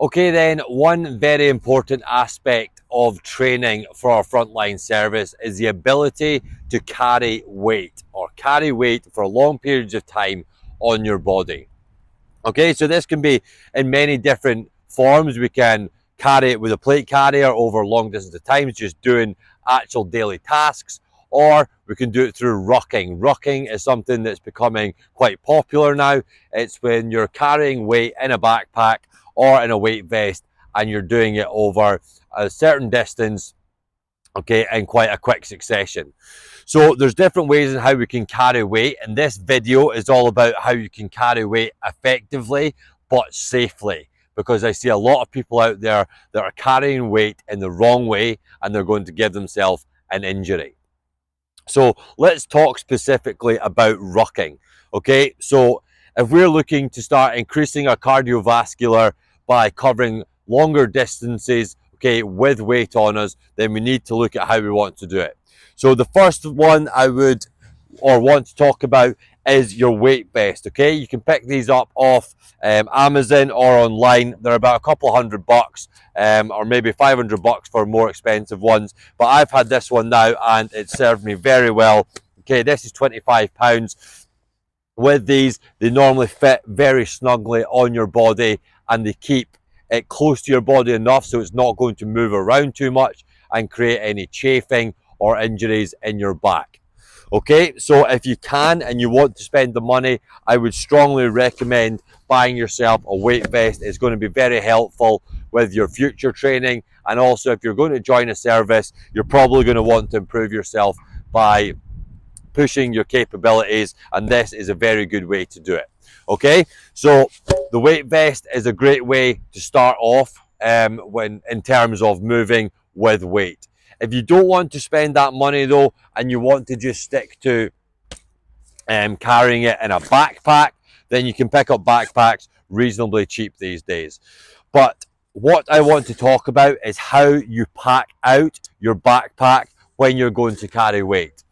Okay then, one very important aspect of training for our frontline service is the ability to carry weight for long periods of time on your body. Okay, so this can be in many different forms. We can carry it with a plate carrier over long distance of times, just doing actual daily tasks, or we can do it through rucking. Rucking is something that's becoming quite popular now. It's when you're carrying weight in a backpack or in a weight vest and you're doing it over a certain distance, okay, in quite a quick succession. So there's different ways in how we can carry weight, and this video is all about how you can carry weight effectively but safely, because I see a lot of people out there that are carrying weight in the wrong way and they're going to give themselves an injury. So let's talk specifically about rucking. Okay, so if we're looking to start increasing our cardiovascular by covering longer distances, okay, with weight on us, then we need to look at how we want to do it. So the first one I would want to talk about is your weight vest. Okay, you can pick these up off Amazon or online. They're about a couple $100, or maybe $500 for more expensive ones, but I've had this one now and it served me very well. Okay, this is £25. With these, they normally fit very snugly on your body and they keep it close to your body enough so it's not going to move around too much and create any chafing or injuries in your back. Okay, so if you can and you want to spend the money, I would strongly recommend buying yourself a weight vest. It's going to be very helpful with your future training, and also if you're going to join a service, you're probably going to want to improve yourself by pushing your capabilities, and this is a very good way to do it. Okay, so the weight vest is a great way to start off when in terms of moving with weight. If you don't want to spend that money though, and you want to just stick to carrying it in a backpack, then you can pick up backpacks reasonably cheap these days. But what I want to talk about is how you pack out your backpack when you're going to carry weight.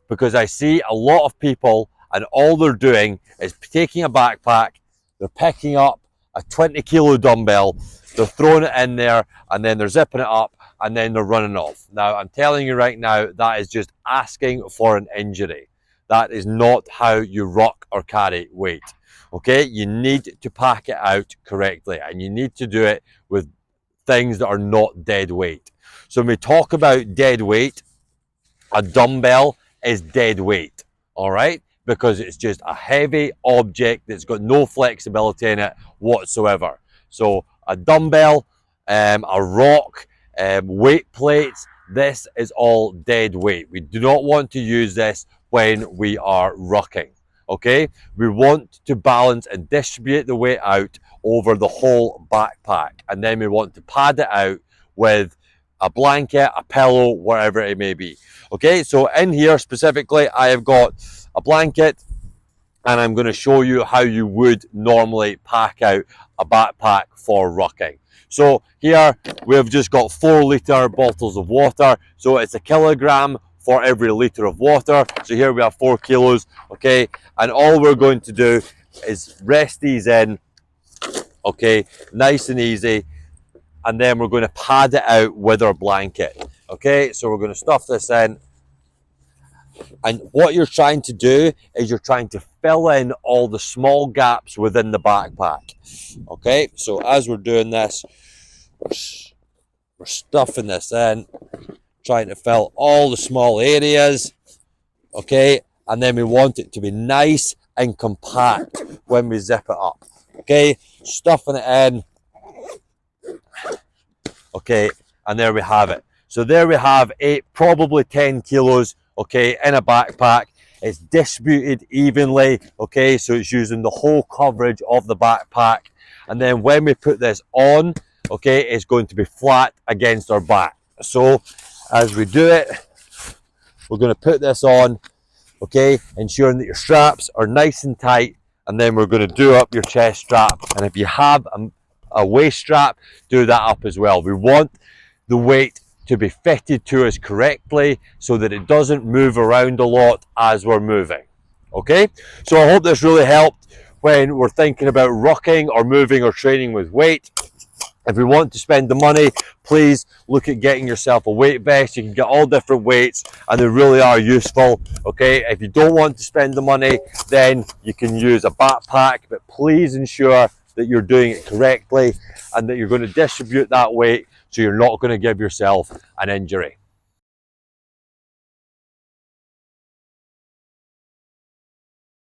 Because I see a lot of people and all they're doing is taking a backpack, they're picking up a 20-kilo dumbbell, they're throwing it in there, and then they're zipping it up, and then they're running off. Now, I'm telling you right now, that is just asking for an injury. That is not how you ruck or carry weight. Okay, you need to pack it out correctly, and you need to do it with things that are not dead weight. So when we talk about dead weight, a dumbbell is dead weight, all right? Because it's just a heavy object that's got no flexibility in it whatsoever. So a dumbbell, a rock, weight plates, this is all dead weight. We do not want to use this when we are rucking, okay? We want to balance and distribute the weight out over the whole backpack, and then we want to pad it out with a blanket, a pillow, whatever it may be. Okay, so in here specifically, I have got a blanket, and I'm going to show you how you would normally pack out a backpack for rucking. So here we've just got 4-litre bottles of water, so it's a kilogram for every litre of water. So here we have 4 kilos, okay, and all we're going to do is rest these in, okay, nice and easy, and then we're going to pad it out with our blanket. Okay, so we're going to stuff this in, and what you're trying to do is you're trying to fill in all the small gaps within the backpack. Okay, so as we're doing this, we're stuffing this in, trying to fill all the small areas. Okay, and then we want it to be nice and compact when we zip it up. Okay, stuffing it in. Okay, and there we have it. So there we have 8, probably 10 kilos, okay, in a backpack. It's distributed evenly, okay, so it's using the whole coverage of the backpack. And then when we put this on, okay, it's going to be flat against our back. So as we do it, we're going to put this on, okay, ensuring that your straps are nice and tight, and then we're going to do up your chest strap. And if you have a waist strap, do that up as well. We want the weight to be fitted to us correctly so that it doesn't move around a lot as we're moving. Okay, so I hope this really helped when we're thinking about rucking or moving or training with weight. If you want to spend the money, please look at getting yourself a weight vest. You can get all different weights and they really are useful. Okay, if you don't want to spend the money, then you can use a backpack, but please ensure that you're doing it correctly and that you're going to distribute that weight so you're not going to give yourself an injury.